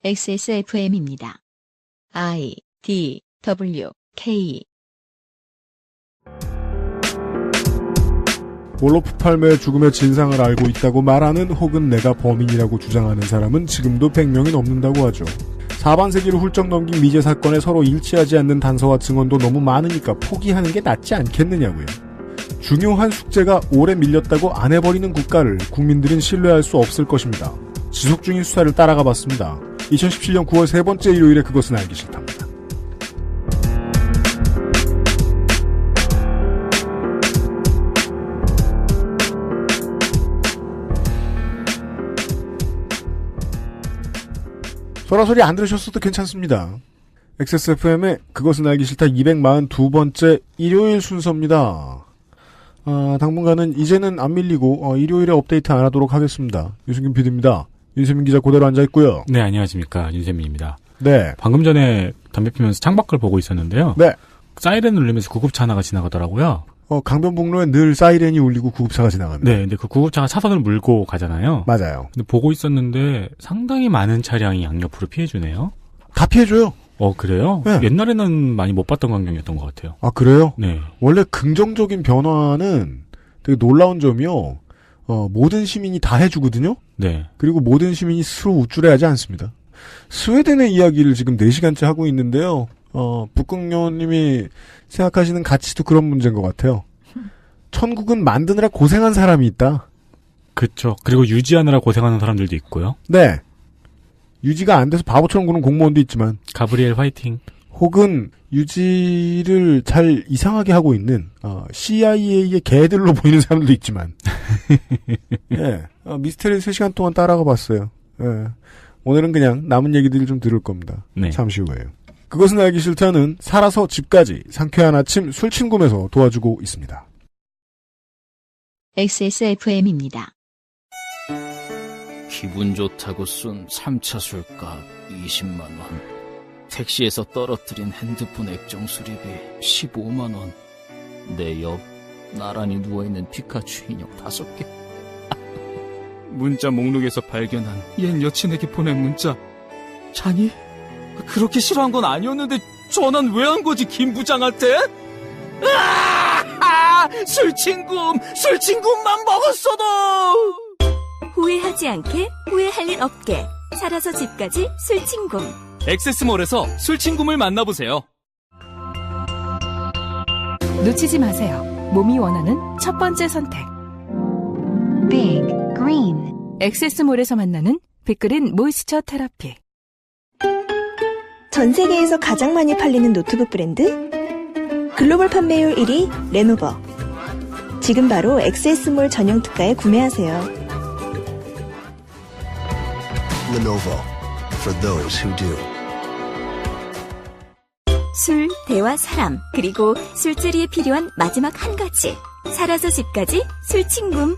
XSFM입니다. I, D, W, K. 몰로프 팔매의 죽음의 진상을 알고 있다고 말하는 혹은 내가 범인이라고 주장하는 사람은 지금도 100명이 넘는다고 하죠. 4반세기를 훌쩍 넘긴 미제 사건에 서로 일치하지 않는 단서와 증언도 너무 많으니까 포기하는 게 낫지 않겠느냐고요. 중요한 숙제가 오래 밀렸다고 안 해버리는 국가를 국민들은 신뢰할 수 없을 것입니다. 지속 중인 수사를 따라가 봤습니다. 2017년 9월 세 번째 일요일에 그것은 알기 싫답니다. 소라소리 안 들으셨어도 괜찮습니다. XSFM의 그것은 알기 싫다 242번째 일요일 순서입니다. 당분간은 이제는 안 밀리고 일요일에 업데이트 안 하도록 하겠습니다. 유승균 PD입니다. 윤세민 기자 그대로 앉아있고요. 네, 안녕하십니까. 윤세민입니다. 네. 방금 전에 담배 피면서 창밖을 보고 있었는데요. 네. 사이렌을 울리면서 구급차 하나가 지나가더라고요. 강변북로에 늘 사이렌이 울리고 구급차가 지나갑니다. 네, 근데 그 구급차가 차선을 물고 가잖아요. 맞아요. 근데 보고 있었는데 상당히 많은 차량이 양옆으로 피해주네요. 다 피해줘요. 그래요? 네. 옛날에는 많이 못 봤던 광경이었던 것 같아요. 아, 그래요? 네. 원래 긍정적인 변화는 되게 놀라운 점이요. 모든 시민이 다 해주거든요? 네. 그리고 모든 시민이 스스로 우쭐해하지 않습니다. 스웨덴의 이야기를 지금 4시간째 하고 있는데요. 북극녀님이 생각하시는 가치도 그런 문제인 것 같아요. 천국은 만드느라 고생한 사람이 있다. 그렇죠. 그리고 유지하느라 고생하는 사람들도 있고요. 네. 유지가 안 돼서 바보처럼 구는 공무원도 있지만. 가브리엘 화이팅. 혹은 유지를 잘 이상하게 하고 있는 CIA의 개들로 보이는 사람들도 있지만. 예. 미스테리 3시간 동안 따라가 봤어요. 예. 오늘은 그냥 남은 얘기들을 좀 들을 겁니다. 네. 잠시 후에요. 그것은 알기 싫다는 살아서 집까지 상쾌한 아침 술친구에서 도와주고 있습니다. XSFM입니다. 기분 좋다고 쏜 3차 술값 20만원. 택시에서 떨어뜨린 핸드폰 액정 수리비 15만원. 내 옆 나란히 누워있는 피카츄 인형 5개. 문자 목록에서 발견한 옛 여친에게 보낸 문자. 자니? 그렇게 싫어한 건 아니었는데 전화는 왜 한 거지, 김 부장한테? 술친구만 먹었어도! 후회하지 않게, 후회할 일 없게. 살아서 집까지 술친구. 액세스몰에서 술친구를 만나보세요. 놓치지 마세요. 몸이 원하는 첫 번째 선택. Big Green. 액세스몰에서 만나는 빅그린 모이스처 테라피. 전 세계에서 가장 많이 팔리는 노트북 브랜드? 글로벌 판매율 1위 레노버. 지금 바로 XS몰 전용 특가에 구매하세요. Lenovo for those who do. 술, 대화, 사람, 그리고 술자리에 필요한 마지막 한 가지. 살아서 집까지 술친구.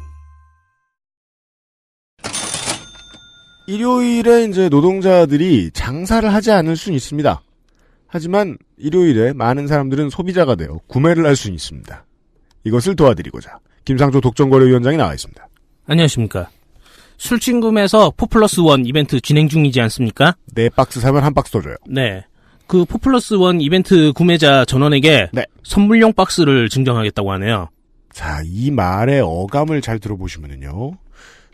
일요일에 이제 노동자들이 장사를 하지 않을 수는 있습니다. 하지만 일요일에 많은 사람들은 소비자가 되어 구매를 할 수는 있습니다. 이것을 도와드리고자 김상조 독점거래위원장이 나와 있습니다. 안녕하십니까. 술친구에서 4+1 이벤트 진행 중이지 않습니까? 4박스 사면 1박스 더 줘요. 네. 그 4+1 이벤트 구매자 전원에게 네. 선물용 박스를 증정하겠다고 하네요. 자, 이 말의 어감을 잘 들어보시면은요.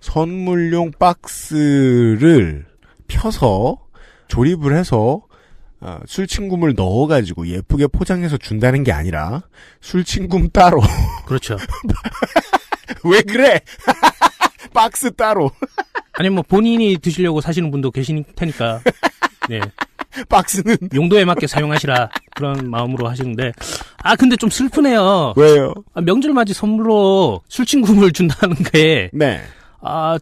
선물용 박스를 펴서 조립을 해서 술친구물 넣어가지고 예쁘게 포장해서 준다는 게 아니라 술친구 따로. 그렇죠. 왜 그래? 박스 따로. 아니 뭐 본인이 드시려고 사시는 분도 계실 테니까. 네. 박스는 용도에 맞게 사용하시라 그런 마음으로 하시는데 근데 좀 슬프네요. 왜요? 명절 맞이 선물로 술친구물 준다는 게 네.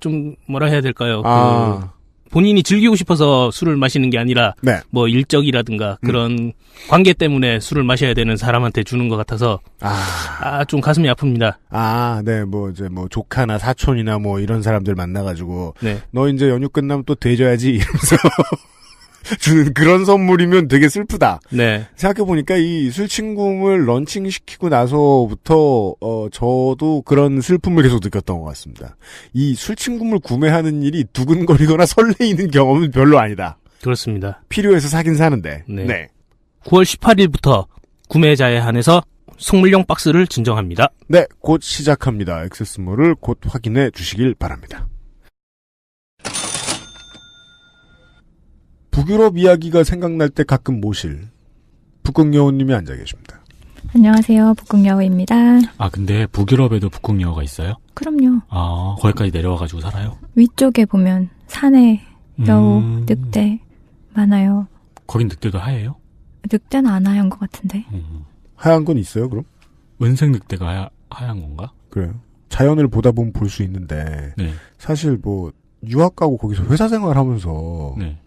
좀 뭐라 해야 될까요? 본인이 즐기고 싶어서 술을 마시는 게 아니라 네. 뭐 일적이라든가 그런 관계 때문에 술을 마셔야 되는 사람한테 주는 것 같아서 좀 가슴이 아픕니다. 네, 이제 조카나 사촌이나 이런 사람들 만나가지고 네. 너 이제 연휴 끝나면 또 돼줘야지 이러면서 주는 그런 선물이면 되게 슬프다. 네. 생각해보니까 이 술친구를 런칭시키고 나서부터, 저도 그런 슬픔을 계속 느꼈던 것 같습니다. 이 술친구를 구매하는 일이 두근거리거나 설레이는 경험은 별로 아니다. 그렇습니다. 필요해서 사긴 사는데. 네. 네. 9월 18일부터 구매자에 한해서 선물용 박스를 진정합니다. 네, 곧 시작합니다. 액세스몰을 곧 확인해 주시길 바랍니다. 북유럽 이야기가 생각날 때 가끔 모실 북극여우님이 앉아 계십니다. 안녕하세요. 북극여우입니다. 아, 근데 북유럽에도 북극여우가 있어요? 그럼요. 아, 거기까지 내려와가지고 살아요? 위쪽에 보면 산에 여우, 늑대 많아요. 거긴 늑대도 하얘요? 늑대는 안 하얀 것 같은데. 하얀 건 있어요, 그럼? 은색 늑대가 하얀 건가? 그래요. 자연을 보다 보면 볼 수 있는데 네. 사실 뭐 유학 가고 거기서 회사 생활하면서 네.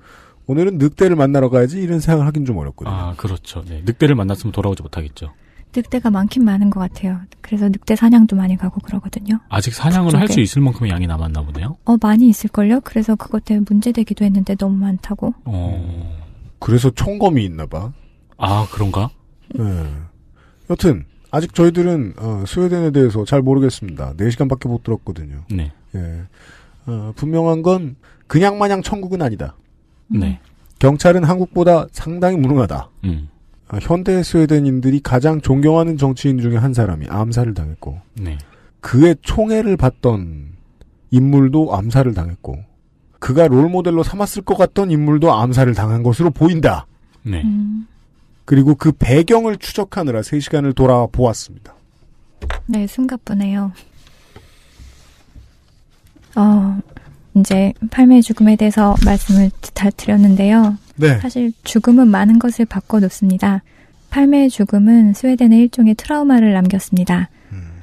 오늘은 늑대를 만나러 가야지 이런 생각을 하긴 좀 어렵거든요. 아, 그렇죠. 네. 늑대를 만났으면 돌아오지 못하겠죠. 늑대가 많긴 많은 것 같아요. 그래서 늑대 사냥도 많이 가고 그러거든요. 아직 사냥을 할 수 있을 만큼의 양이 남았나 보네요? 많이 있을걸요? 그래서 그것 때문에 문제되기도 했는데 너무 많다고. 그래서 총검이 있나 봐. 아, 그런가? 네. 여튼 아직 저희들은 스웨덴에 대해서 잘 모르겠습니다. 4시간밖에 못 들었거든요. 네. 예. 분명한 건 그냥 마냥 천국은 아니다. 네. 경찰은 한국보다 상당히 무능하다. 현대 스웨덴인들이 가장 존경하는 정치인 중에 한 사람이 암살을 당했고 네. 그의 총애를 받던 인물도 암살을 당했고 그가 롤모델로 삼았을 것 같던 인물도 암살을 당한 것으로 보인다. 네. 그리고 그 배경을 추적하느라 3시간을 돌아보았습니다. 네, 숨가쁘네요. 이제 팔매의 죽음에 대해서 말씀을 다 드렸는데요. 네. 사실 죽음은 많은 것을 바꿔놓습니다. 팔매의 죽음은 스웨덴에 일종의 트라우마를 남겼습니다.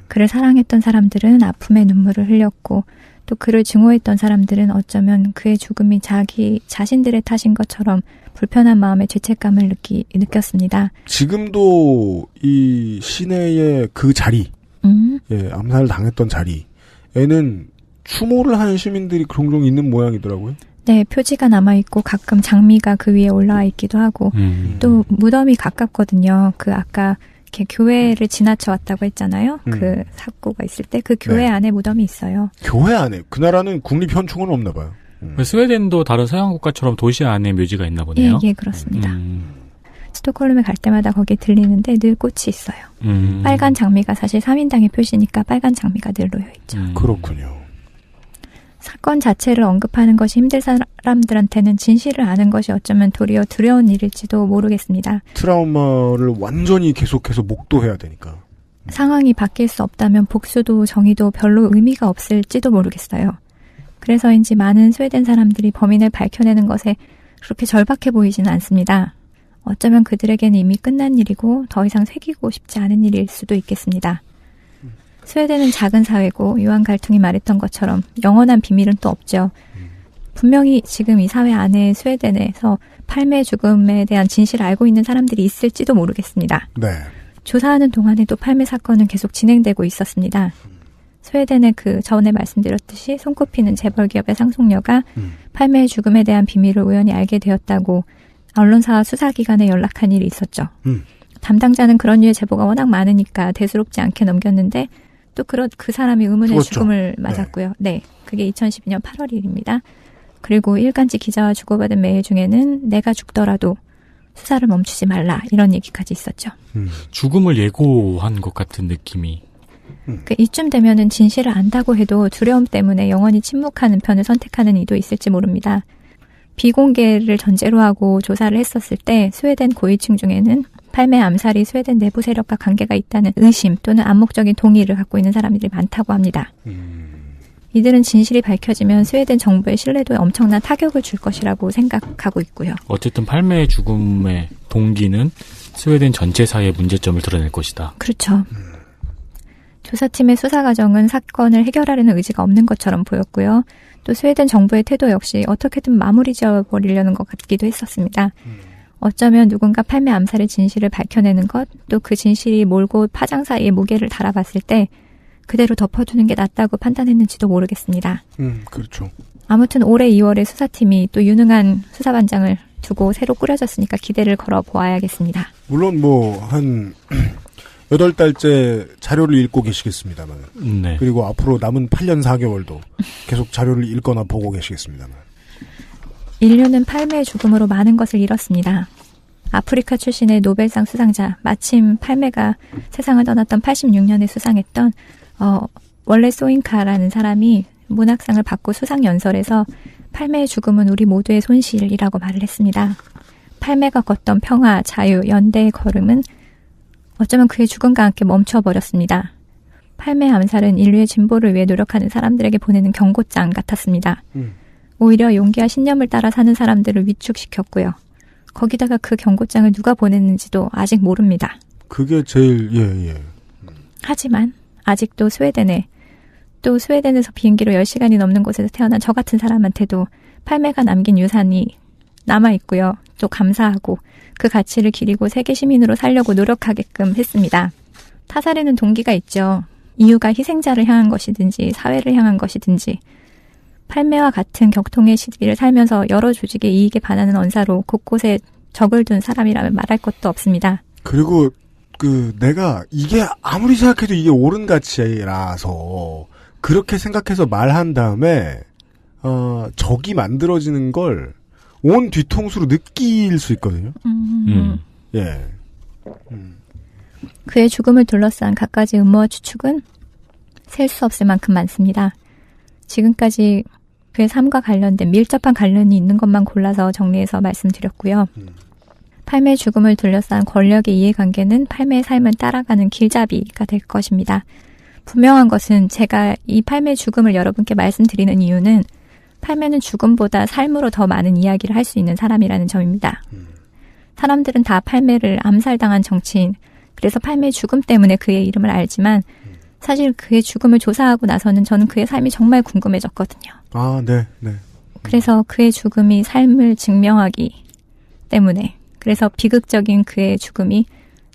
그를 사랑했던 사람들은 아픔의 눈물을 흘렸고 또 그를 증오했던 사람들은 어쩌면 그의 죽음이 자기 자신들의 탓인 것처럼 불편한 마음에 죄책감을 느꼈습니다. 지금도 이 시내의 그 자리, 예, 암살을 당했던 자리에는 추모를 하는 시민들이 종종 있는 모양이더라고요. 네, 표지가 남아있고 가끔 장미가 그 위에 올라와 있기도 하고 또 무덤이 가깝거든요. 그 아까 이렇게 교회를 지나쳐 왔다고 했잖아요. 그 사고가 있을 때 그 교회 네. 안에 무덤이 있어요. 교회 안에? 그 나라는 국립현충은 없나 봐요. 스웨덴도 다른 서양 국가처럼 도시 안에 묘지가 있나 보네요. 예, 그렇습니다. 스톡홀름에 갈 때마다 거기 들리는데 늘 꽃이 있어요. 빨간 장미가 사실 3인당의 표시니까 빨간 장미가 늘 놓여있죠. 그렇군요. 사건 자체를 언급하는 것이 힘들 사람들한테는 진실을 아는 것이 어쩌면 도리어 두려운 일일지도 모르겠습니다. 트라우마를 완전히 계속해서 목도해야 되니까. 상황이 바뀔 수 없다면 복수도 정의도 별로 의미가 없을지도 모르겠어요. 그래서인지 많은 스웨덴 사람들이 범인을 밝혀내는 것에 그렇게 절박해 보이지는 않습니다. 어쩌면 그들에게는 이미 끝난 일이고 더 이상 새기고 싶지 않은 일일 수도 있겠습니다. 스웨덴은 작은 사회고 요한 갈퉁이 말했던 것처럼 영원한 비밀은 또 없죠. 분명히 지금 이 사회 안에 스웨덴에서 팔매의 죽음에 대한 진실을 알고 있는 사람들이 있을지도 모르겠습니다. 네. 조사하는 동안에도 팔매 사건은 계속 진행되고 있었습니다. 스웨덴의 그 전에 말씀드렸듯이 손꼽히는 재벌 기업의 상속녀가 팔매의 죽음에 대한 비밀을 우연히 알게 되었다고 언론사와 수사기관에 연락한 일이 있었죠. 담당자는 그런 류의 제보가 워낙 많으니까 대수롭지 않게 넘겼는데 또 그 사람이 의문의 죽었죠. 죽음을 맞았고요. 네. 그게 2012년 8월 1일입니다. 그리고 일간지 기자와 주고받은 메일 중에는 내가 죽더라도 수사를 멈추지 말라 이런 얘기까지 있었죠. 죽음을 예고한 것 같은 느낌이. 이쯤 되면은 진실을 안다고 해도 두려움 때문에 영원히 침묵하는 편을 선택하는 이도 있을지 모릅니다. 비공개를 전제로 하고 조사를 했었을 때 스웨덴 고위층 중에는 팔매 암살이 스웨덴 내부 세력과 관계가 있다는 의심 또는 암묵적인 동의를 갖고 있는 사람들이 많다고 합니다. 이들은 진실이 밝혀지면 스웨덴 정부의 신뢰도에 엄청난 타격을 줄 것이라고 생각하고 있고요. 어쨌든 팔매의 죽음의 동기는 스웨덴 전체 사회의 문제점을 드러낼 것이다. 그렇죠. 조사팀의 수사 과정은 사건을 해결하려는 의지가 없는 것처럼 보였고요. 또 스웨덴 정부의 태도 역시 어떻게든 마무리 지어버리려는 것 같기도 했었습니다. 어쩌면 누군가 팔매 암살의 진실을 밝혀내는 것, 또 그 진실이 몰고 파장 사이에 무게를 달아봤을 때 그대로 덮어두는 게 낫다고 판단했는지도 모르겠습니다. 그렇죠. 아무튼 올해 2월에 수사팀이 또 유능한 수사반장을 두고 새로 꾸려졌으니까 기대를 걸어보아야겠습니다. 물론 한 8달째 자료를 읽고 계시겠습니다만. 네. 그리고 앞으로 남은 8년 4개월도 계속 자료를 읽거나 보고 계시겠습니다만. 인류는 팔매의 죽음으로 많은 것을 잃었습니다. 아프리카 출신의 노벨상 수상자, 마침 팔매가 세상을 떠났던 86년에 수상했던 월레 소잉카라는 사람이 문학상을 받고 수상 연설에서 팔매의 죽음은 우리 모두의 손실이라고 말을 했습니다. 팔매가 걷던 평화, 자유, 연대의 걸음은 어쩌면 그의 죽음과 함께 멈춰버렸습니다. 팔매 암살은 인류의 진보를 위해 노력하는 사람들에게 보내는 경고장 같았습니다. 오히려 용기와 신념을 따라 사는 사람들을 위축시켰고요. 거기다가 그 경고장을 누가 보냈는지도 아직 모릅니다. 그게 제일 하지만 아직도 스웨덴에서 비행기로 10시간이 넘는 곳에서 태어난 저 같은 사람한테도 팔매가 남긴 유산이 남아있고요. 또 감사하고 그 가치를 기리고 세계 시민으로 살려고 노력하게끔 했습니다. 타살에는 동기가 있죠. 이유가 희생자를 향한 것이든지 사회를 향한 것이든지. 팔매와 같은 격통의 시기를 살면서 여러 조직의 이익에 반하는 언사로 곳곳에 적을 둔 사람이라면 말할 것도 없습니다. 그리고 내가 이게 아무리 생각해도 이게 옳은 가치라서 그렇게 생각해서 말한 다음에 적이 만들어지는 걸 온 뒤통수로 느낄 수 있거든요. 예. 그의 죽음을 둘러싼 갖가지 음모와 추측은 셀 수 없을 만큼 많습니다. 지금까지 그의 삶과 관련된 밀접한 관련이 있는 것만 골라서 정리해서 말씀드렸고요. 팔매의 죽음을 둘러싼 권력의 이해관계는 팔매의 삶을 따라가는 길잡이가 될 것입니다. 분명한 것은 제가 이 팔매의 죽음을 여러분께 말씀드리는 이유는 팔매는 죽음보다 삶으로 더 많은 이야기를 할 수 있는 사람이라는 점입니다. 사람들은 다 팔매를 암살당한 정치인, 그래서 팔매의 죽음 때문에 그의 이름을 알지만 사실 그의 죽음을 조사하고 나서는 저는 그의 삶이 정말 궁금해졌거든요. 아, 네. 그래서 그의 죽음이 삶을 증명하기 때문에, 그래서 비극적인 그의 죽음이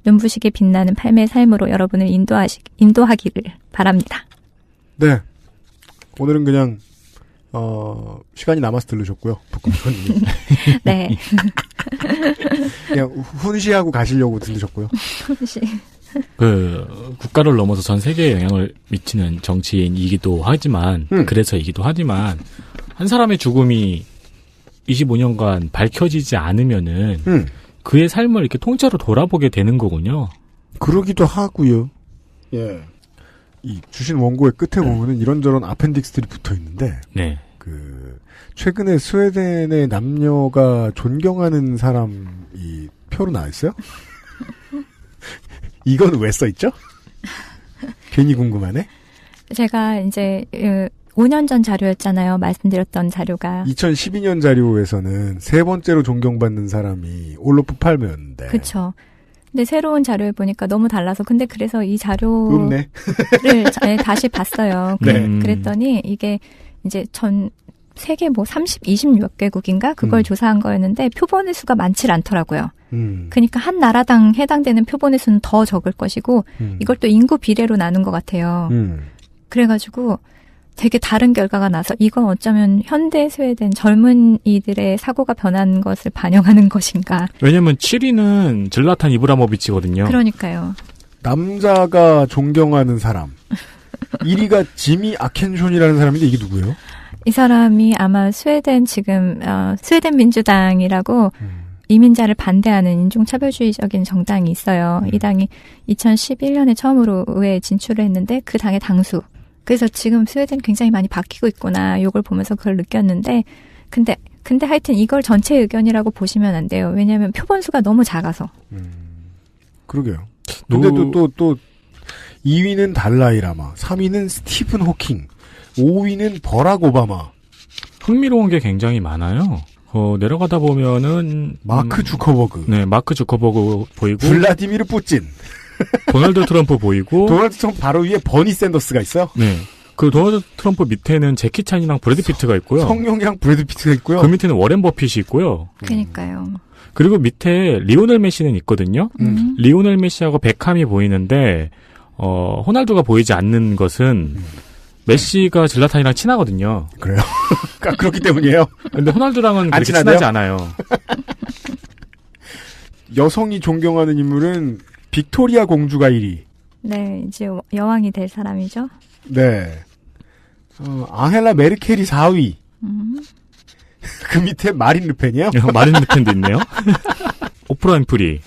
눈부시게 빛나는 팔매의 삶으로 여러분을 인도하기를 바랍니다. 네. 오늘은 그냥 시간이 남아서 들으셨고요. 북극선님. 네. 그냥 훈시하고 가시려고 들으셨고요. 훈시. 국가를 넘어서 전 세계에 영향을 미치는 정치인이기도 하지만, 그래서이기도 하지만, 한 사람의 죽음이 25년간 밝혀지지 않으면은, 그의 삶을 이렇게 통째로 돌아보게 되는 거군요. 그러기도 하고요. 예. 이 주신 원고의 끝에 보면은 이런저런 아펜딕스들이 붙어 있는데, 네. 최근에 스웨덴의 남녀가 존경하는 사람이 표로 나와 있어요? 이건 왜 써있죠? 괜히 궁금하네? 제가 이제 5년 전 자료였잖아요. 말씀드렸던 자료가. 2012년 자료에서는 세 번째로 존경받는 사람이 올로프 팔매였는데. 그렇죠. 근데 새로운 자료를 보니까 너무 달라서, 근데 그래서 이 자료를 다시 봤어요. 그랬더니 이게 이제 세계 20몇 개국인가? 그걸 조사한 거였는데 표본의 수가 많지 않더라고요. 그러니까 한 나라당 해당되는 표본의 수는 더 적을 것이고, 이걸 또 인구 비례로 나눈 것 같아요. 그래가지고 되게 다른 결과가 나서 이건 어쩌면 현대 스웨덴 젊은이들의 사고가 변한 것을 반영하는 것인가. 왜냐면 7위는 질라탄 이브라모비치거든요. 그러니까요. 남자가 존경하는 사람. 1위가 지미 아켄숀이라는 사람인데 이게 누구예요? 이 사람이 아마 스웨덴 스웨덴 민주당이라고 이민자를 반대하는 인종차별주의적인 정당이 있어요. 이 당이 2011년에 처음으로 의회에 진출을 했는데 그 당의 당수. 그래서 지금 스웨덴 굉장히 많이 바뀌고 있구나. 요걸 보면서 그걸 느꼈는데, 근데 하여튼 이걸 전체 의견이라고 보시면 안 돼요. 왜냐하면 표본수가 너무 작아서. 그러게요. 근데 또 2위는 달라이라마, 3위는 스티븐 호킹, 5위는 버락 오바마. 흥미로운 게 굉장히 많아요. 내려가다 보면은 마크 주커버그. 네, 마크 주커버그 보이고, 블라디미르 푸틴. 도널드 트럼프 보이고, 도널드 트럼프 바로 위에 버니 샌더스가 있어요. 네. 그 도널드 트럼프 밑에는 제키 찬이랑 브래드 피트가 있고요. 성룡이랑 브래드 피트가 있고요. 그 밑에는 워렌 버핏이 있고요. 그러니까요. 그리고 밑에 리오넬 메시는 있거든요. 리오넬 메시하고 베캄이 보이는데 호날두가 보이지 않는 것은 메시가 질라탄이랑 친하거든요. 그래요? 그렇기 때문이에요. 근데 호날두랑은 그렇게 친하지 않아요. 여성이 존경하는 인물은 빅토리아 공주가 1위. 네, 이제 여왕이 될 사람이죠. 네. 앙헬라 메르켈이 4위. 그 밑에 마린 르펜이요? 마린 르펜도 있네요. 오프라 윈프리.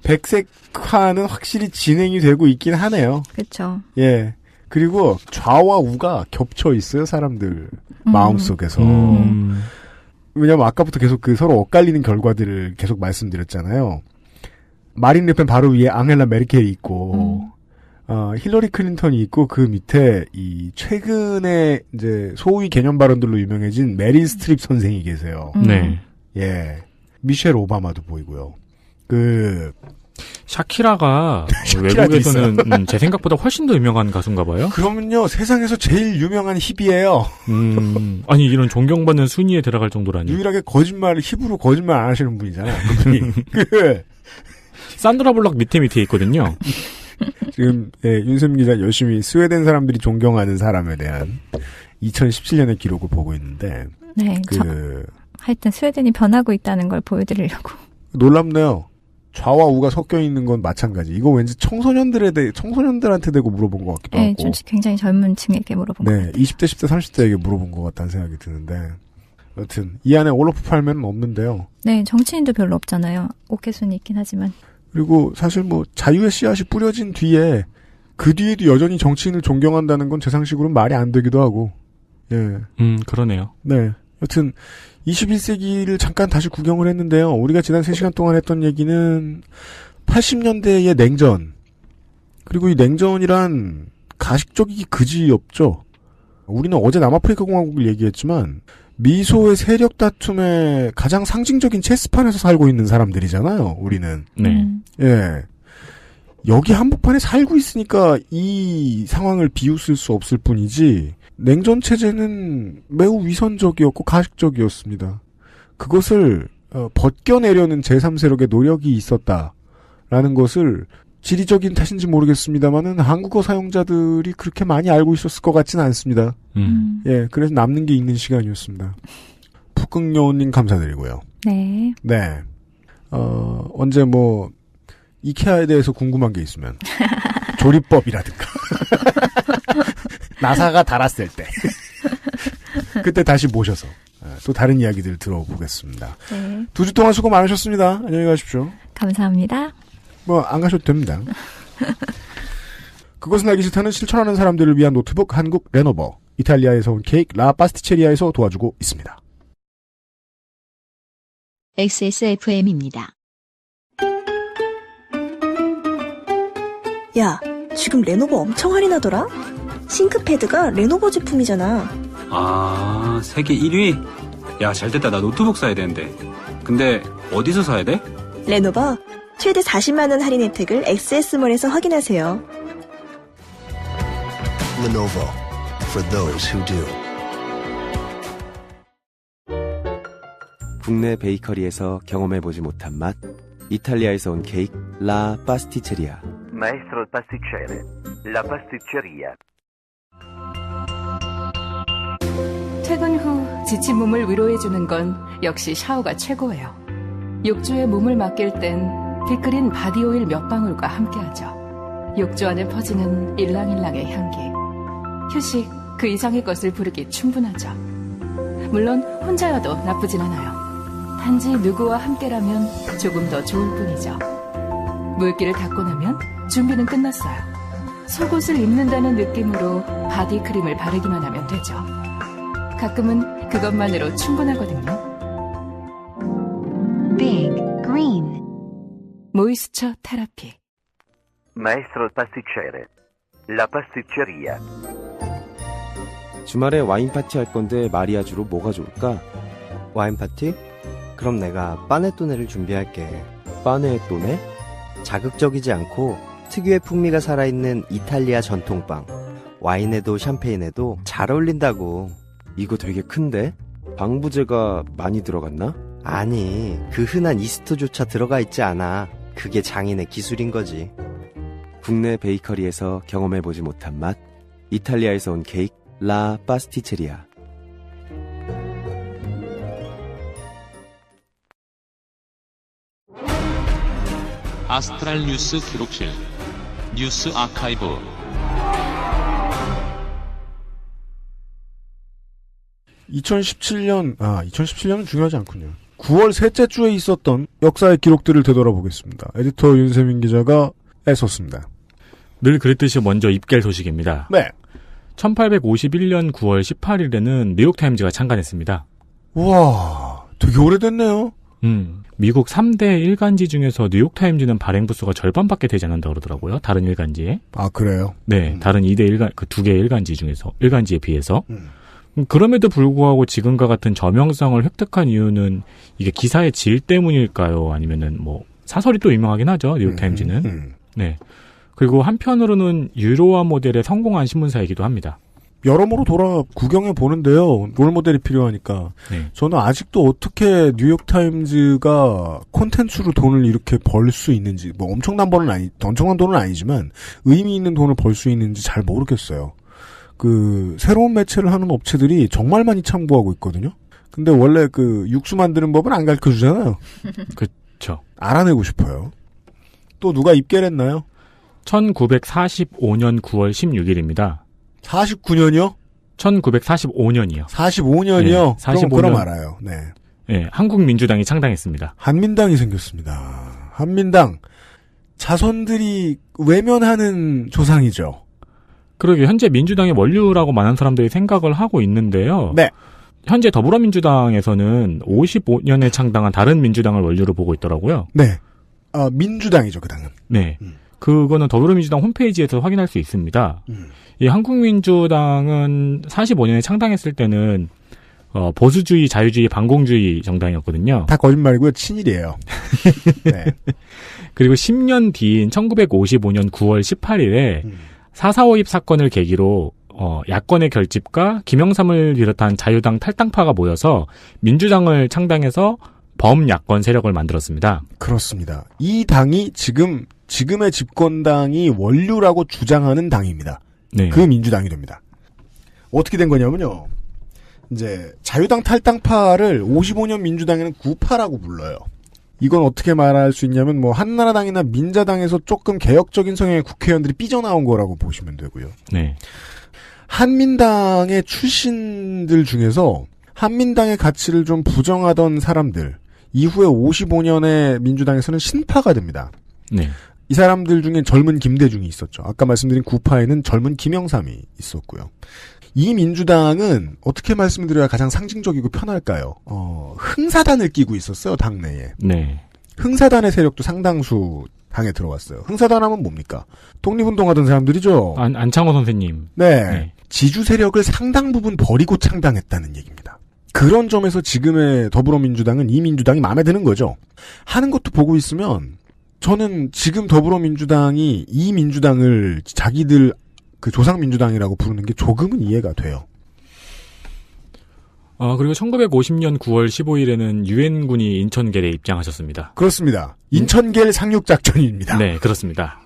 백색화는 확실히 진행이 되고 있긴 하네요. 그렇죠. 예. 그리고 좌와 우가 겹쳐 있어요, 사람들 마음속에서. 왜냐면 아까부터 계속 그 서로 엇갈리는 결과들을 계속 말씀드렸잖아요. 마린 르펜 바로 위에 앙헬라 메르켈이 있고, 힐러리 클린턴이 있고, 그 밑에 이 최근에 이제 소위 개념 발언들로 유명해진 메릴 스트립 선생이 계세요. 네. 예. 미셸 오바마도 보이고요. 샤키라가 외국에서는 제 생각보다 훨씬 더 유명한 가수인가 봐요. 그러면요, 세상에서 제일 유명한 힙이에요. 아니, 이런 존경받는 순위에 들어갈 정도라니. 유일하게 힙으로 거짓말 안 하시는 분이잖아요. 그분이. 산드라 블락 밑에 있거든요. 지금, 윤세민 기자 열심히 스웨덴 사람들이 존경하는 사람에 대한 2017년의 기록을 보고 있는데. 네. 하여튼 스웨덴이 변하고 있다는 걸 보여드리려고. 놀랍네요. 좌와 우가 섞여 있는 건 마찬가지. 이거 왠지 청소년들한테 대고 물어본 것 같기도 하고. 네, 굉장히 젊은 층에게 물어본 것 같아요. 20대, 10대, 30대에게 물어본 것 같다는 생각이 드는데. 여튼 이 안에 올러프 팔면은 없는데요. 네, 정치인도 별로 없잖아요. 오케순이 있긴 하지만. 그리고 사실 자유의 씨앗이 뿌려진 뒤에 그 뒤에도 여전히 정치인을 존경한다는 건 제 상식으로는 말이 안 되기도 하고. 예. 그러네요. 네. 여튼 21세기를 잠깐 다시 구경을 했는데요. 우리가 지난 3시간 동안 했던 얘기는 80년대의 냉전, 그리고 이 냉전이란 가식적이기 그지 없죠. 우리는 어제 남아프리카 공화국을 얘기했지만 미소의 세력 다툼의 가장 상징적인 체스판에서 살고 있는 사람들이잖아요. 우리는. 네. 예. 여기 한복판에 살고 있으니까 이 상황을 비웃을 수 없을 뿐이지, 냉전 체제는 매우 위선적이었고 가식적이었습니다. 그것을 벗겨내려는 제3세력의 노력이 있었다라는 것을 지리적인 탓인지 모르겠습니다만은 한국어 사용자들이 그렇게 많이 알고 있었을 것 같지는 않습니다. 예, 그래서 남는 게 있는 시간이었습니다. 푹극여우님 감사드리고요. 네. 네. 언제 이케아에 대해서 궁금한 게 있으면 조립법이라든가 나사가 닳았을 때 그때 다시 모셔서 또 다른 이야기들 들어보겠습니다. 네. 2주 동안 수고 많으셨습니다. 안녕히 가십시오. 감사합니다. 안 가셔도 됩니다. 그것은 알기 싫다는 실천하는 사람들을 위한 노트북 한국 레노버. 이탈리아에서 온 케이크 라 파스티체리아에서 도와주고 있습니다. XSFM입니다. 야, 지금 레노버 엄청 할인하더라? 싱크패드가 레노버 제품이잖아. 아, 세계 1위? 야, 잘됐다. 나 노트북 사야 되는데. 근데 어디서 사야 돼? 레노버 최대 40만 원 할인 혜택을 XS몰에서 확인하세요. Lenovo for those who do. 국내 베이커리에서 경험해보지 못한 맛. 이탈리아에서 온 케이크 라 파스티체리아. Maestro pasticcere, la pasticceria. 퇴근 후 지친 몸을 위로해주는 건 역시 샤워가 최고예요. 욕조에 몸을 맡길 땐 빅그린 바디오일 몇 방울과 함께하죠. 욕조 안에 퍼지는 일랑일랑의 향기. 휴식 그 이상의 것을 부르기 충분하죠. 물론 혼자여도 나쁘진 않아요. 단지 누구와 함께라면 조금 더 좋을 뿐이죠. 물기를 닦고 나면 준비는 끝났어요. 속옷을 입는다는 느낌으로 바디크림을 바르기만 하면 되죠. 가끔은 그것만으로 충분하거든요. Big Green 모이스처 테라피. Maestro pasticcere, la pasticceria. 주말에 와인 파티 할 건데 마리아주로 뭐가 좋을까? 와인 파티? 그럼 내가 파네토네를 준비할게. 파네토네? 자극적이지 않고 특유의 풍미가 살아있는 이탈리아 전통빵. 와인에도 샴페인에도 잘 어울린다고. 이거 되게 큰데? 방부제가 많이 들어갔나? 아니, 그 흔한 이스트조차 들어가 있지 않아. 그게 장인의 기술인 거지. 국내 베이커리에서 경험해보지 못한 맛. 이탈리아에서 온 케이크 라 파스티체리아. 아스트랄 뉴스 기록실 뉴스 아카이브 2017년은 중요하지 않군요. 9월 셋째 주에 있었던 역사의 기록들을 되돌아보겠습니다. 에디터 윤세민 기자가 애썼습니다. 늘 그랬듯이 먼저 입결 소식입니다. 네. 1851년 9월 18일에는 뉴욕타임즈가 창간했습니다. 우와, 되게 오래됐네요. 미국 3대 일간지 중에서 뉴욕타임즈는 발행 부수가 절반밖에 되지 않는다고 그러더라고요. 다른 일간지에. 아, 그래요? 네, 다른 2대 일간, 그 2개 일간지에 비해서. 그럼에도 불구하고 지금과 같은 저명성을 획득한 이유는 이게 기사의 질 때문일까요? 아니면은 뭐, 사설이 또 유명하긴 하죠. 뉴욕타임즈는. 네. 그리고 한편으로는 유로화 모델의 성공한 신문사이기도 합니다. 여러모로 돌아 구경해 보는데요. 롤모델이 필요하니까. 네. 저는 아직도 어떻게 뉴욕타임즈가 콘텐츠로 돈을 이렇게 벌 수 있는지, 뭐 엄청난 돈은 아니지만 의미 있는 돈을 벌 수 있는지 잘 모르겠어요. 새로운 매체를 하는 업체들이 정말 많이 참고하고 있거든요. 근데 원래 육수 만드는 법은 안 가르쳐 주잖아요. 그쵸. 알아내고 싶어요. 또 누가 입결했나요? 1945년 9월 16일입니다. 49년이요? 1945년이요. 45년이요? 네, 45년. 그럼 알아요. 네. 네, 한국민주당이 창당했습니다. 한민당이 생겼습니다. 한민당. 자손들이 외면하는 조상이죠. 그러게 현재 민주당의 원류라고 많은 사람들이 생각을 하고 있는데요. 네. 현재 더불어민주당에서는 55년에 창당한 다른 민주당을 원류로 보고 있더라고요. 네. 민주당이죠, 그 당은. 네. 그거는 더불어민주당 홈페이지에서 확인할 수 있습니다. 이 한국민주당은 45년에 창당했을 때는 보수주의, 자유주의, 반공주의 정당이었거든요. 다 거짓말이고요. 친일이에요. 네. 그리고 10년 뒤인 1955년 9월 18일에 4.4.5입 사건을 계기로 야권의 결집과 김영삼을 비롯한 자유당 탈당파가 모여서 민주당을 창당해서 범야권 세력을 만들었습니다. 그렇습니다. 이 당이 지금의 집권당이 원류라고 주장하는 당입니다. 네. 그 민주당이 됩니다. 어떻게 된 거냐면요. 이제 자유당 탈당파를 55년 민주당에는 구파라고 불러요. 이건 어떻게 말할 수 있냐면 뭐 한나라당이나 민자당에서 조금 개혁적인 성향의 국회의원들이 삐져나온 거라고 보시면 되고요. 네. 한민당의 출신들 중에서 한민당의 가치를 좀 부정하던 사람들 이후에 55년에 민주당에서는 신파가 됩니다. 네. 이 사람들 중에 젊은 김대중이 있었죠. 아까 말씀드린 구파에는 젊은 김영삼이 있었고요. 이 민주당은 어떻게 말씀드려야 가장 상징적이고 편할까요? 흥사단을 끼고 있었어요, 당내에. 네. 흥사단의 세력도 상당수 당에 들어왔어요. 흥사단 하면 뭡니까? 독립운동하던 사람들이죠. 안창호 선생님. 네. 지주 세력을 상당 부분 버리고 창당했다는 얘기입니다. 그런 점에서 지금의 더불어민주당은 이 민주당이 마음에 드는 거죠. 하는 것도 보고 있으면 저는 지금 더불어민주당이 이 민주당을 자기들 그 조상민주당이라고 부르는 게 조금은 이해가 돼요. 그리고 1950년 9월 15일에는 유엔군이 인천겔에 입장하셨습니다. 그렇습니다. 인천겔 상륙작전입니다. 네, 그렇습니다.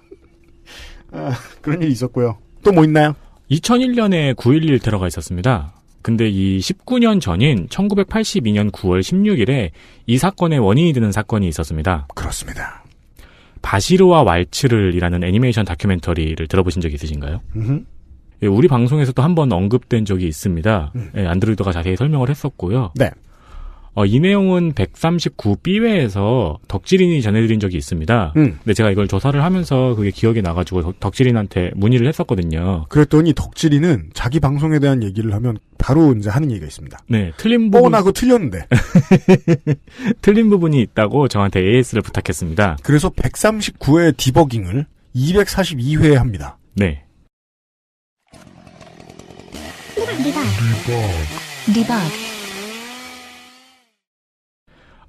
그런 일이 있었고요. 또 뭐 있나요? 2001년에 9.11 테러가 있었습니다. 근데 이 19년 전인 1982년 9월 16일에 이 사건의 원인이 되는 사건이 있었습니다. 그렇습니다. 바시르와 왈츠를이라는 애니메이션 다큐멘터리를 들어보신 적 있으신가요? 예, 우리 방송에서도 한번 언급된 적이 있습니다. 예, 안드로이드가 자세히 설명을 했었고요. 네. 이 내용은 139B회에서 덕질인이 전해드린 적이 있습니다. 근데 제가 이걸 조사를 하면서 그게 기억이 나가지고 덕질인한테 문의를 했었거든요. 그랬더니 덕질인은 자기 방송에 대한 얘기를 하면 바로 이제 하는 얘기가 있습니다. 네, 틀린 부분. 나 그거 틀렸는데. 틀린 부분이 있다고 저한테 AS를 부탁했습니다. 그래서 139회 디버깅을 242회에 합니다. 네. 리버그.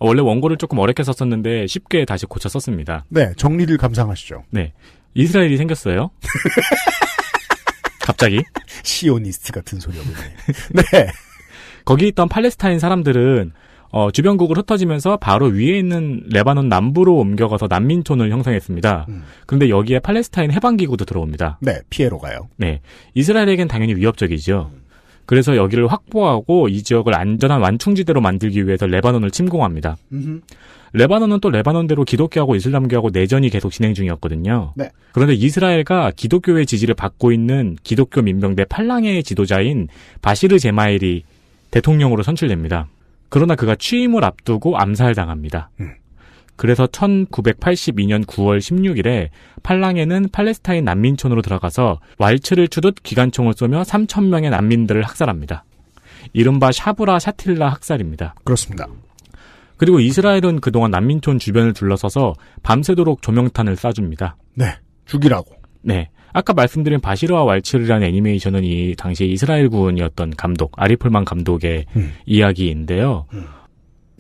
원래 원고를 조금 어렵게 썼었는데 쉽게 다시 고쳐 썼습니다. 네, 정리를 감상하시죠. 네, 이스라엘이 생겼어요. 갑자기. 시오니스트 같은 소리하고 있네. 네. 거기 있던 팔레스타인 사람들은 주변국을 흩어지면서 바로 위에 있는 레바논 남부로 옮겨가서 난민촌을 형성했습니다. 그런데 여기에 팔레스타인 해방기구도 들어옵니다. 네, 피해로 가요. 네, 이스라엘에겐 당연히 위협적이죠. 그래서 여기를 확보하고 이 지역을 안전한 완충지대로 만들기 위해서 레바논을 침공합니다. 레바논은 또 레바논대로 기독교하고 이슬람교하고 내전이 계속 진행 중이었거든요. 네. 그런데 이스라엘과 기독교의 지지를 받고 있는 기독교 민병대 팔랑의 지도자인 바시르 제마일이 대통령으로 선출됩니다. 그러나 그가 취임을 앞두고 암살당합니다. 그래서 1982년 9월 16일에 팔랑에는 팔레스타인 난민촌으로 들어가서 왈츠를 추듯 기관총을 쏘며 3,000명의 난민들을 학살합니다. 이른바 샤브라 샤틸라 학살입니다. 그렇습니다. 그리고 이스라엘은 그동안 난민촌 주변을 둘러서서 밤새도록 조명탄을 쏴줍니다. 네, 죽이라고. 네. 아까 말씀드린 바시르와 왈츠라는 애니메이션은 이 당시에 이스라엘군이었던 감독, 아리폴만 감독의 이야기인데요.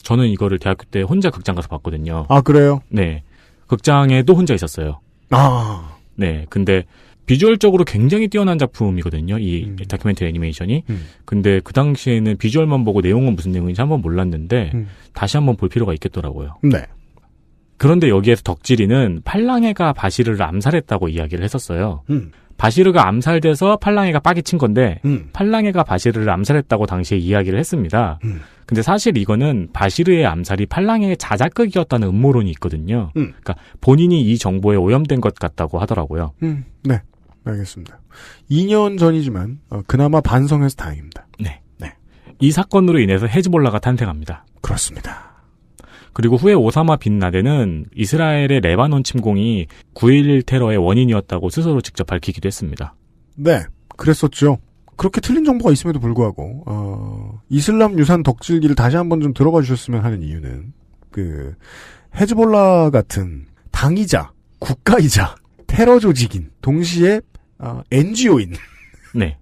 저는 이거를 대학교 때 혼자 극장 가서 봤거든요. 아, 그래요? 네. 극장에도 혼자 있었어요. 아. 네. 근데 비주얼적으로 굉장히 뛰어난 작품이거든요. 이 다큐멘터리 애니메이션이. 근데 그 당시에는 비주얼만 보고 내용은 무슨 내용인지 한번 몰랐는데 다시 한번 볼 필요가 있겠더라고요. 네. 그런데 여기에서 덕질이는 팔랑해가 바시르를 암살했다고 이야기를 했었어요. 바시르가 암살돼서 팔랑해가 빠개친 건데 팔랑해가 바시르를 암살했다고 당시에 이야기를 했습니다. 근데 사실 이거는 바시르의 암살이 팔랑해의 자작극이었다는 음모론이 있거든요. 그러니까 본인이 이 정보에 오염된 것 같다고 하더라고요. 네, 알겠습니다. 2년 전이지만 그나마 반성해서 다행입니다. 네. 이 사건으로 인해서 헤즈볼라가 탄생합니다. 그렇습니다. 그리고 후에 오사마 빈 라덴은 이스라엘의 레바논 침공이 9.11 테러의 원인이었다고 스스로 직접 밝히기도 했습니다. 네, 그랬었죠. 그렇게 틀린 정보가 있음에도 불구하고 이슬람 유산 덕질기를 다시 한번 좀 들어봐 주셨으면 하는 이유는 헤즈볼라 같은 당이자 국가이자 테러 조직인 동시에 NGO인 네.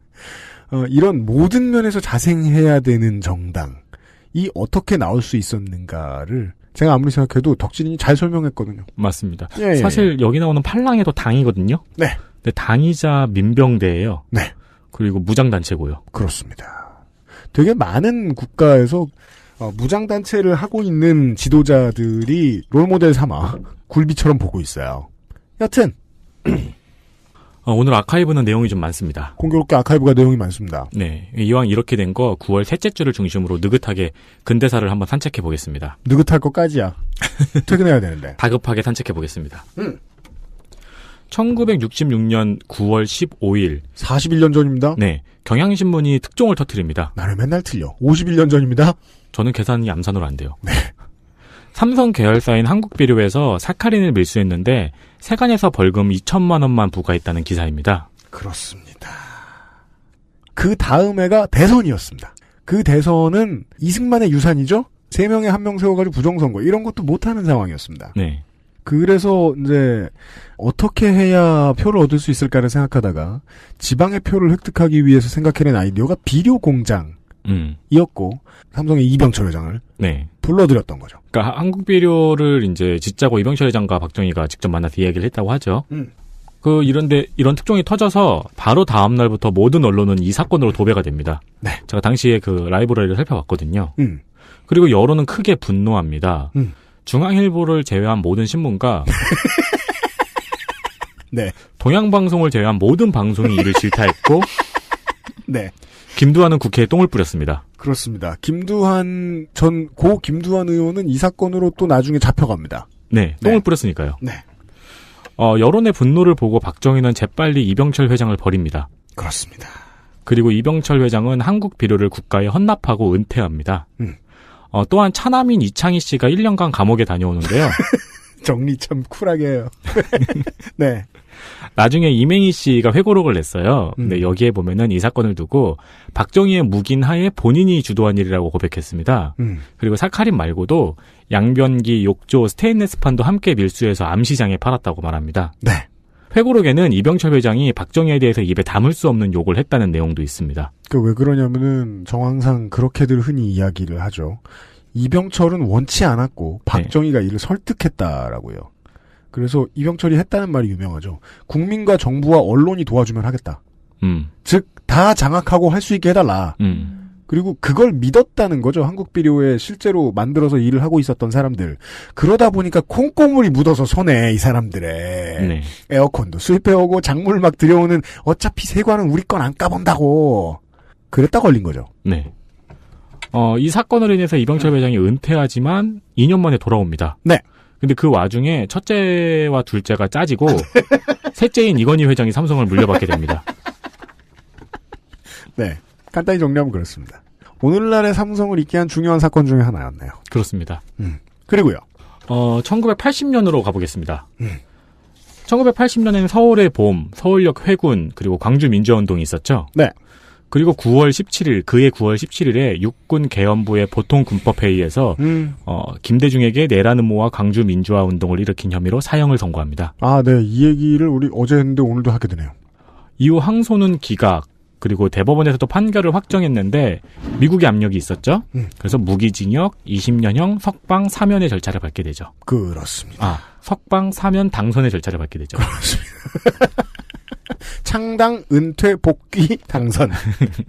이런 모든 면에서 자생해야 되는 정당이 어떻게 나올 수 있었는가를 제가 아무리 생각해도 덕질인이 잘 설명했거든요. 맞습니다. 예. 사실 여기 나오는 팔랑해도 당이거든요. 네. 근데 당이자 민병대예요. 네. 그리고 무장단체고요. 그렇습니다. 되게 많은 국가에서 무장단체를 하고 있는 지도자들이 롤모델 삼아 굴비처럼 보고 있어요. 여튼 오늘 아카이브는 내용이 좀 많습니다. 공교롭게 아카이브가 내용이 많습니다. 네. 이왕 이렇게 된 거 9월 셋째 주를 중심으로 느긋하게 근대사를 한번 산책해 보겠습니다. 느긋할 것까지야. 퇴근해야 되는데. 다급하게 산책해 보겠습니다. 1966년 9월 15일. 41년 전입니다. 네. 경향신문이 특종을 터뜨립니다. 나는 맨날 틀려. 51년 전입니다. 저는 계산이 암산으로 안 돼요. 네. 삼성 계열사인 한국비료에서 사카린을 밀수했는데 세관에서 벌금 2천만 원만 부과했다는 기사입니다. 그렇습니다. 그 다음 해가 대선이었습니다. 그 대선은 이승만의 유산이죠. 3명에 1명 세워가지고 부정선거 이런 것도 못하는 상황이었습니다. 네. 그래서 이제 어떻게 해야 표를 얻을 수 있을까를 생각하다가 지방의 표를 획득하기 위해서 생각해낸 아이디어가 비료공장. 이었고 삼성의 이병철 회장을 불러들였던 거죠. 그러니까 한국비료를 이제 짓자고 이병철 회장과 박정희가 직접 만나서 이야기를 했다고 하죠. 이런데 이런 특종이 터져서 바로 다음 날부터 모든 언론은 이 사건으로 도배가 됩니다. 네. 제가 당시에 그 라이브러리를 살펴봤거든요. 그리고 여론은 크게 분노합니다. 중앙일보를 제외한 모든 신문과 네. 동양방송을 제외한 모든 방송이 이를 질타했고 네. 김두한은 국회에 똥을 뿌렸습니다. 그렇습니다. 김두한 의원은 이 사건으로 또 나중에 잡혀갑니다. 네, 똥을 뿌렸으니까요. 네. 여론의 분노를 보고 박정희는 재빨리 이병철 회장을 버립니다. 그렇습니다. 그리고 이병철 회장은 한국 비료를 국가에 헌납하고 은퇴합니다. 또한 차남인 이창희 씨가 1년간 감옥에 다녀오는데요. 정리 참 쿨하게 해요. 네. 나중에 이맹희 씨가 회고록을 냈어요. 근데 여기에 보면은 이 사건을 두고 박정희의 묵인 하에 본인이 주도한 일이라고 고백했습니다. 그리고 사카린 말고도 양변기, 욕조, 스테인레스판도 함께 밀수해서 암시장에 팔았다고 말합니다. 네. 회고록에는 이병철 회장이 박정희에 대해서 입에 담을 수 없는 욕을 했다는 내용도 있습니다. 왜 그러냐면은 정황상 그렇게들 흔히 이야기를 하죠. 이병철은 원치 않았고 박정희가 이를 설득했다라고요. 그래서 이병철이 했다는 말이 유명하죠. 국민과 정부와 언론이 도와주면 하겠다. 즉, 다 장악하고 할 수 있게 해달라. 그리고 그걸 믿었다는 거죠. 한국비료에 실제로 만들어서 일을 하고 있었던 사람들. 그러다 보니까 콩고물이 묻어서 손에 이 사람들의 네. 에어컨도 수입해오고 작물 막 들여오는 어차피 세관은 우리 건 안 까본다고. 그랬다 걸린 거죠. 네. 이 사건으로 인해서 이병철 회장이 은퇴하지만 2년 만에 돌아옵니다. 네. 근데 그 와중에 첫째와 둘째가 짜지고 셋째인 이건희 회장이 삼성을 물려받게 됩니다. 네. 간단히 정리하면 그렇습니다. 오늘날의 삼성을 있게 한 중요한 사건 중에 하나였네요. 그렇습니다. 그리고요. 1980년으로 가보겠습니다. 1980년에는 서울의 봄, 서울역 회군, 그리고 광주 민주화운동이 있었죠. 네. 그리고 9월 17일, 그해 9월 17일에 육군 계엄부의 보통군법회의에서 김대중에게 내란 음모와 광주 민주화운동을 일으킨 혐의로 사형을 선고합니다. 아, 네. 이 얘기를 우리 어제 했는데 오늘도 하게 되네요. 이후 항소는 기각, 그리고 대법원에서도 판결을 확정했는데 미국의 압력이 있었죠. 그래서 무기징역 20년형 석방 사면의 절차를 밟게 되죠. 그렇습니다. 석방 사면 당선의 절차를 밟게 되죠. 그렇습니다. 창당, 은퇴, 복귀, 당선.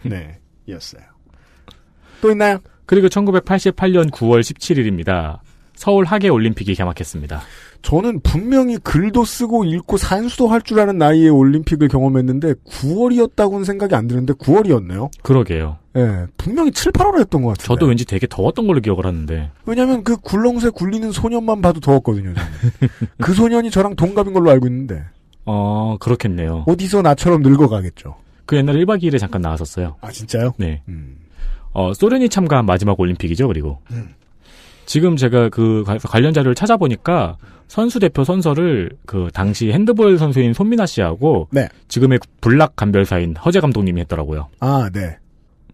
네, 이었어요. 또 있나요? 그리고 1988년 9월 17일입니다. 서울 하계올림픽이 개막했습니다. 저는 분명히 글도 쓰고 읽고 산수도 할 줄 아는 나이에 올림픽을 경험했는데 9월이었다고는 생각이 안 드는데 9월이었네요. 그러게요. 네, 분명히 7, 8월에 했던 것 같아요. 저도 왠지 되게 더웠던 걸로 기억을 하는데. 왜냐면 그 굴렁쇠 굴리는 소년만 봐도 더웠거든요. 그 소년이 저랑 동갑인 걸로 알고 있는데. 그렇겠네요. 어디서 나처럼 늙어가겠죠. 그 옛날에 1박 2일에 잠깐 나왔었어요. 아, 진짜요? 네. 소련이 참가한 마지막 올림픽이죠, 그리고. 지금 제가 그 관련 자료를 찾아보니까 선수 대표 선서를 그 당시 핸드볼 선수인 손민아 씨하고 네. 지금의 불락 간별사인 허재 감독님이 했더라고요. 아, 네.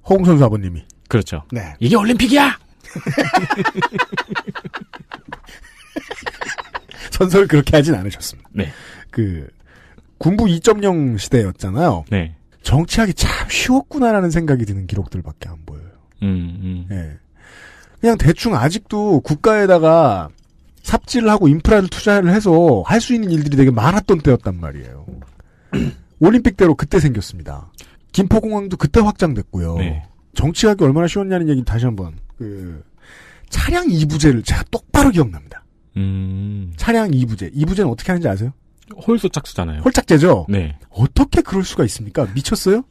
허웅 선수 아버님이. 그렇죠. 네. 이게 올림픽이야! 선서를 그렇게 하진 않으셨습니다. 네. 군부 2.0 시대였잖아요. 네. 정치하기 참 쉬웠구나라는 생각이 드는 기록들밖에 안 보여요. 네. 그냥 대충 아직도 국가에다가 삽질을 하고 인프라를 투자를 해서 할 수 있는 일들이 되게 많았던 때였단 말이에요. 올림픽대로 그때 생겼습니다. 김포공항도 그때 확장됐고요. 네. 정치하기 얼마나 쉬웠냐는 얘기 다시 한번. 차량 2부제를 제가 똑바로 기억납니다. 차량 2부제. 2부제는 어떻게 하는지 아세요? 홀수 짝수잖아요. 홀짝제죠? 네. 어떻게 그럴 수가 있습니까? 미쳤어요?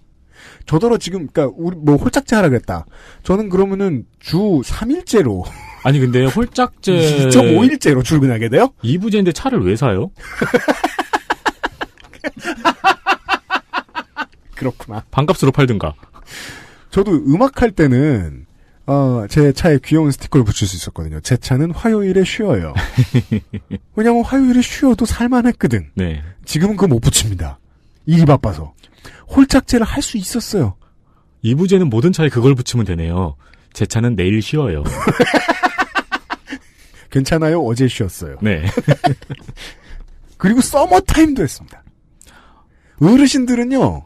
저더러 지금, 우리 홀짝제 하라 그랬다. 저는 그러면은 주 3일째로. 아니, 근데 홀짝제. 2.5일째로 출근하게 돼요? 2부제인데 차를 왜 사요? 그렇구나. 반값으로 팔든가. 저도 음악할 때는, 제 차에 귀여운 스티커를 붙일 수 있었거든요. 제 차는 화요일에 쉬어요. 왜냐면 화요일에 쉬어도 살만했거든. 네. 지금은 그거 못 붙입니다. 일이 바빠서. 홀짝제를 할 수 있었어요. 2부제는 모든 차에 그걸 붙이면 되네요. 제 차는 내일 쉬어요. 괜찮아요? 어제 쉬었어요. 네. 그리고 서머타임도 했습니다. 어르신들은요.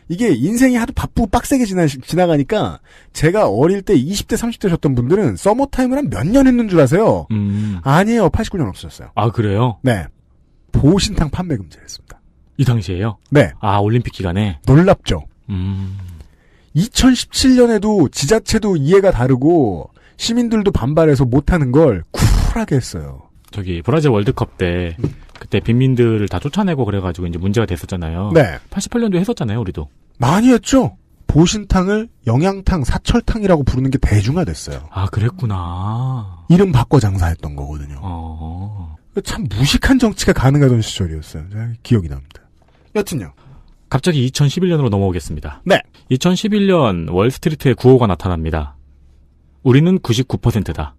이게 인생이 하도 바쁘고 빡세게 지나가니까 제가 어릴 때 20대 30대셨던 분들은 서머타임을 한 몇 년 했는 줄 아세요? 아니에요. 89년 없어졌어요. 아, 그래요? 네. 보신탕 판매 금지를 했습니다. 이 당시에요? 네. 아, 올림픽 기간에? 놀랍죠. 2017년에도 지자체도 이해가 다르고 시민들도 반발해서 못하는 걸 쿨하게 했어요. 저기 브라질 월드컵 때 그때 빈민들을 다 쫓아내고 그래가지고 이제 문제가 됐었잖아요. 네. 88년도에 했었잖아요, 우리도. 많이 했죠. 보신탕을 영양탕, 사철탕이라고 부르는 게 대중화됐어요. 아, 그랬구나. 이름 바꿔 장사했던 거거든요. 참 무식한 정치가 가능하던 시절이었어요. 기억이 납니다. 여튼요. 갑자기 2011년으로 넘어오겠습니다. 네. 2011년 월스트리트에 구호가 나타납니다. 우리는 99%다.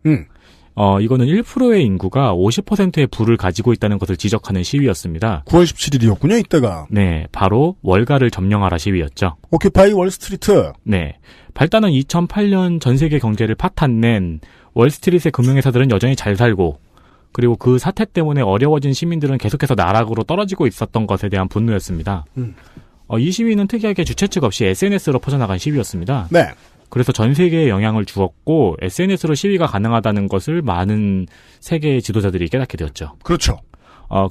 이거는 1%의 인구가 50%의 부를 가지고 있다는 것을 지적하는 시위였습니다. 9월 17일이었군요, 이때가. 네, 바로 월가를 점령하라 시위였죠. 오큐파이 월스트리트. 네. 발단은 2008년 전 세계 경제를 파탄낸 월스트리트의 금융회사들은 여전히 잘 살고, 그리고 그 사태 때문에 어려워진 시민들은 계속해서 나락으로 떨어지고 있었던 것에 대한 분노였습니다. 이 시위는 특이하게 주최 측 없이 SNS로 퍼져나간 시위였습니다. 네. 그래서 전 세계에 영향을 주었고 SNS로 시위가 가능하다는 것을 많은 세계의 지도자들이 깨닫게 되었죠. 그렇죠.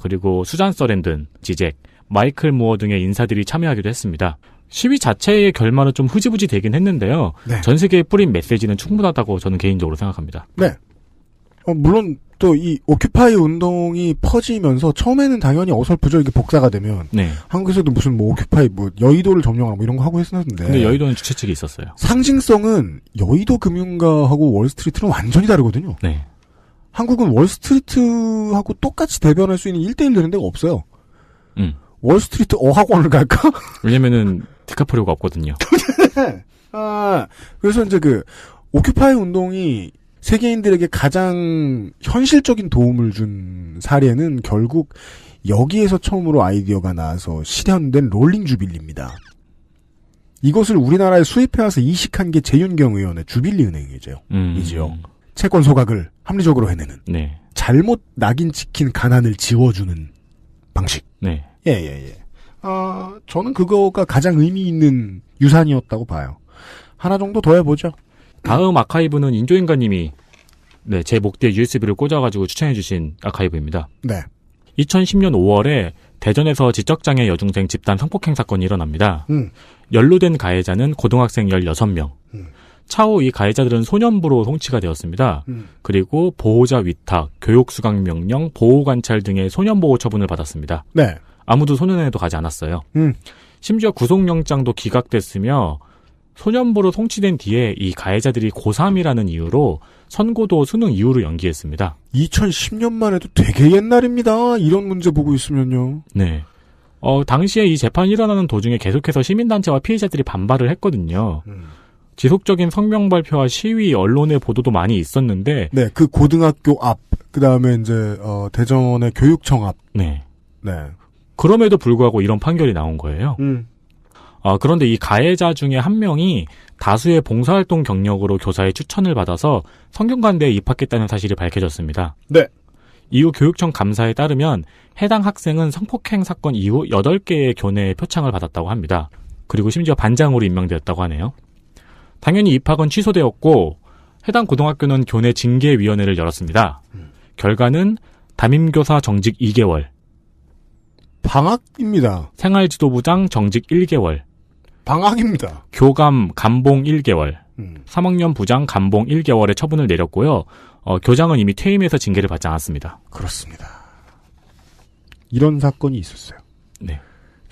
그리고 수잔 서랜든, 지잭, 마이클 무어 등의 인사들이 참여하기도 했습니다. 시위 자체의 결말은 좀 흐지부지 되긴 했는데요. 네. 전 세계에 뿌린 메시지는 충분하다고 저는 개인적으로 생각합니다. 네. 물론 또 이 오큐파이 운동이 퍼지면서 처음에는 당연히 어설프죠. 이게 복사가 되면. 네. 한국에서도 무슨 뭐 오큐파이 뭐 여의도를 점령하라 뭐 이런 거 하고 했었는데. 근데 여의도는 주최 측이 있었어요. 상징성은 여의도 금융가하고 월스트리트는 완전히 다르거든요. 네. 한국은 월스트리트하고 똑같이 대변할 수 있는 1대1 되는 데가 없어요. 월스트리트 어학원을 갈까? 왜냐면은 디카프리오가 없거든요. 그래서 이제 오큐파이 운동이 세계인들에게 가장 현실적인 도움을 준 사례는 결국 여기에서 처음으로 아이디어가 나와서 실현된 롤링 주빌리입니다. 이것을 우리나라에 수입해와서 이식한 게 재윤경 의원의 주빌리 은행이죠. 채권 소각을 합리적으로 해내는. 네. 잘못 낙인 찍힌 가난을 지워주는 방식. 네. 예. 저는 그거가 가장 의미 있는 유산이었다고 봐요. 하나 정도 더 해보죠. 다음 아카이브는 인조인간님이 제 목대에 USB를 꽂아가지고 추천해주신 아카이브입니다. 네. 2010년 5월에 대전에서 지적장애 여중생 집단 성폭행 사건이 일어납니다. 연루된 가해자는 고등학생 16명. 차후 이 가해자들은 소년부로 송치가 되었습니다. 그리고 보호자 위탁, 교육수강명령, 보호관찰 등의 소년보호 처분을 받았습니다. 네. 아무도 소년원에도 가지 않았어요. 심지어 구속영장도 기각됐으며 소년부로 송치된 뒤에 이 가해자들이 고3이라는 이유로 선고도 수능 이후로 연기했습니다. 2010년만 해도 되게 옛날입니다. 이런 문제 보고 있으면요. 네. 당시에 이 재판이 일어나는 도중에 계속해서 시민단체와 피해자들이 반발을 했거든요. 지속적인 성명 발표와 시위, 언론의 보도도 많이 있었는데. 네, 그 고등학교 앞, 그 다음에 이제, 대전의 교육청 앞. 네. 네. 그럼에도 불구하고 이런 판결이 나온 거예요. 그런데 이 가해자 중에 한 명이 다수의 봉사활동 경력으로 교사의 추천을 받아서 성균관대에 입학했다는 사실이 밝혀졌습니다. 네. 이후 교육청 감사에 따르면 해당 학생은 성폭행 사건 이후 8개의 교내에 표창을 받았다고 합니다. 그리고 심지어 반장으로 임명되었다고 하네요. 당연히 입학은 취소되었고 해당 고등학교는 교내 징계위원회를 열었습니다. 결과는 담임교사 정직 2개월, 방학입니다. 생활지도부장 정직 1개월, 방학입니다. 교감 감봉 1개월, 3학년 부장 감봉 1개월의 처분을 내렸고요. 교장은 이미 퇴임해서 징계를 받지 않았습니다. 그렇습니다. 이런 사건이 있었어요. 네.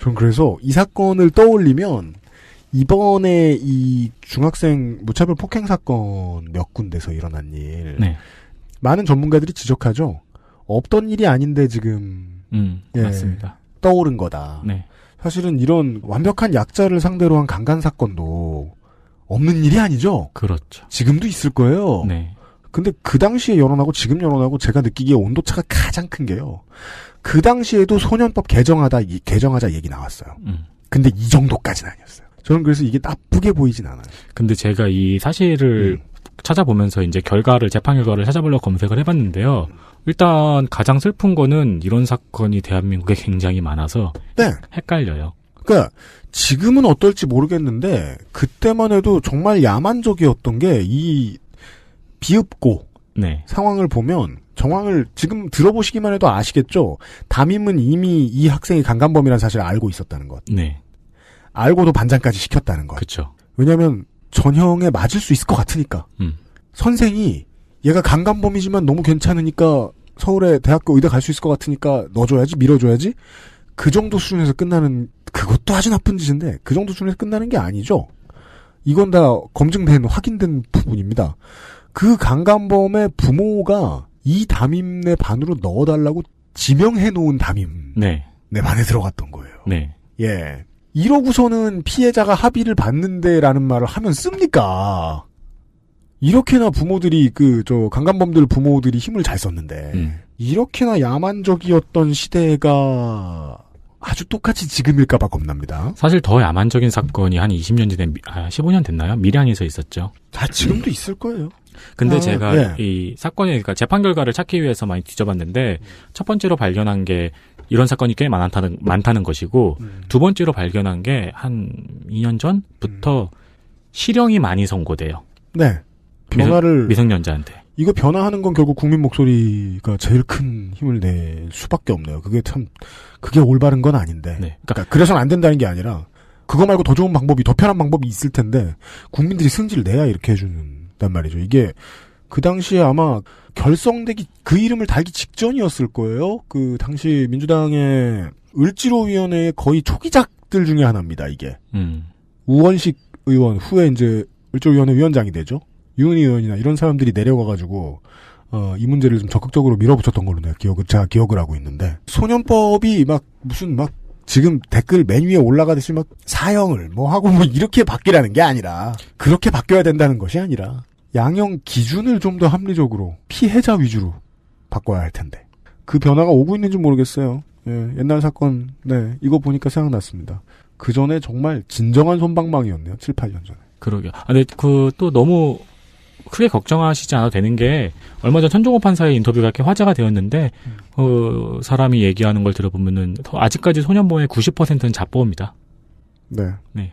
전 그래서 이 사건을 떠올리면 이번에 이 중학생 무차별 폭행 사건 몇 군데서 일어난 일, 네. 많은 전문가들이 지적하죠. 없던 일이 아닌데 지금 맞습니다. 떠오른 거다. 네. 사실은 이런 완벽한 약자를 상대로 한 강간 사건도 없는 일이 아니죠. 그렇죠. 지금도 있을 거예요. 네. 근데 그 당시에 여론하고 지금 여론하고 제가 느끼기에 온도차가 가장 큰 게요. 그 당시에도 소년법 개정하자 얘기 나왔어요. 근데 이 정도까지는 아니었어요. 저는 그래서 이게 나쁘게 보이진 않아요. 근데 제가 이 사실을 찾아보면서 이제 재판 결과를 찾아보려고 검색을 해봤는데요. 일단 가장 슬픈 거는 이런 사건이 대한민국에 굉장히 많아서 네. 헷갈려요. 그러니까 지금은 어떨지 모르겠는데 그때만 해도 정말 야만적이었던 게 이 비읍고 네. 상황을 보면 정황을 지금 들어보시기만 해도 아시겠죠. 담임은 이미 이 학생이 강간범이라는 사실을 알고 있었다는 것. 네. 알고도 반장까지 시켰다는 것. 그렇죠. 왜냐하면 전형에 맞을 수 있을 것 같으니까. 선생이 얘가 강간범이지만 너무 괜찮으니까 서울에 대학교 의대 갈 수 있을 것 같으니까 넣어줘야지, 밀어줘야지. 그 정도 수준에서 끝나는, 그것도 아주 나쁜 짓인데 그 정도 수준에서 끝나는 게 아니죠. 이건 다 검증된, 확인된 부분입니다. 그 강간범의 부모가 이 담임네 반으로 넣어달라고 지명해놓은 담임. 네. 내 반에 들어갔던 거예요. 네. 예. 이러고서는 피해자가 합의를 받는데라는 말을 하면 씁니까? 이렇게나 부모들이 강간범들 부모들이 힘을 잘 썼는데 이렇게나 야만적이었던 시대가 아주 똑같이 지금일까봐 겁납니다. 사실 더 야만적인 사건이 한 20년 전에 15년 됐나요? 밀양에서 있었죠. 지금도 있을 거예요. 근데 제가 이 사건의 그러니까 재판 결과를 찾기 위해서 많이 뒤져봤는데 첫 번째로 발견한 게 이런 사건이 꽤 많다는 것이고 두 번째로 발견한 게 한 2년 전부터 실형이 많이 선고돼요. 네. 변화를 미성년자한테. 이거 변화하는 건 결국 국민 목소리가 제일 큰 힘을 낼 수밖에 없네요. 그게 올바른 건 아닌데. 네. 그러니까 그래서는 안 된다는 게 아니라 그거 말고 더 좋은 방법이, 더 편한 방법이 있을 텐데 국민들이 승질을 내야 이렇게 해주는단 말이죠. 이게 그 당시에 아마 결성되기, 그 이름을 달기 직전이었을 거예요. 그 당시 민주당의 을지로위원회의 거의 초기작들 중에 하나입니다. 이게 우원식 의원, 후에 이제 을지로위원회 위원장이 되죠. 유은희 의원이나 이런 사람들이 내려가가지고 이 문제를 좀 적극적으로 밀어붙였던 걸로 제가 기억을 하고 있는데, 소년법이 무슨 지금 댓글 맨 위에 올라가듯이 막 사형을 뭐 하고 뭐 이렇게 바뀌라는 게 아니라 그렇게 바뀌어야 된다는 것이 아니라 양형 기준을 좀 더 합리적으로 피해자 위주로 바꿔야 할 텐데 그 변화가 오고 있는지 모르겠어요. 예, 옛날 사건 이거 보니까 생각났습니다. 그 전에 정말 진정한 솜방망이였네요. 7, 8년 전에. 그러게요. 근데 또 너무 크게 걱정하시지 않아도 되는 게 얼마 전 천종호 판사의 인터뷰가 이렇게 화제가 되었는데 사람이 얘기하는 걸 들어보면은 아직까지 소년범의 90%는 자법입니다. 네. 네.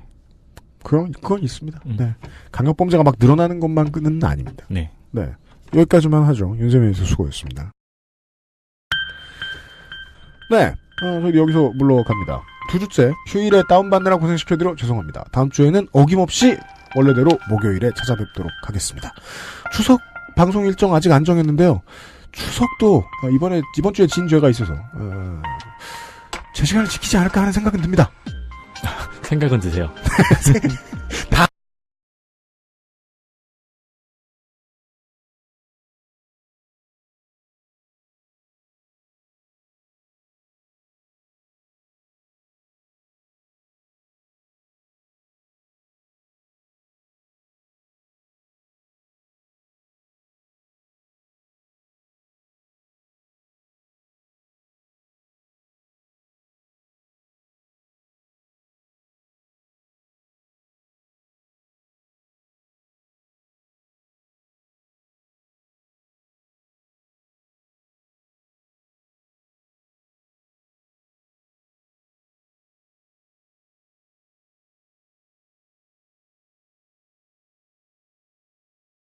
그건 있습니다. 네. 강력범죄가 막 늘어나는 것만은 아닙니다. 네. 네. 여기까지만 하죠. 윤세민 씨 수고했습니다. 네. 저희 여기서 물러갑니다. 2주째 휴일에 다운받느라 고생시켜드려 죄송합니다. 다음 주에는 어김없이 원래대로 목요일에 찾아뵙도록 하겠습니다. 추석 방송 일정 아직 안 정했는데요. 추석도 이번 주에 진 죄가 있어서 제 시간을 지키지 않을까 하는 생각은 듭니다. 생각은 드세요. 다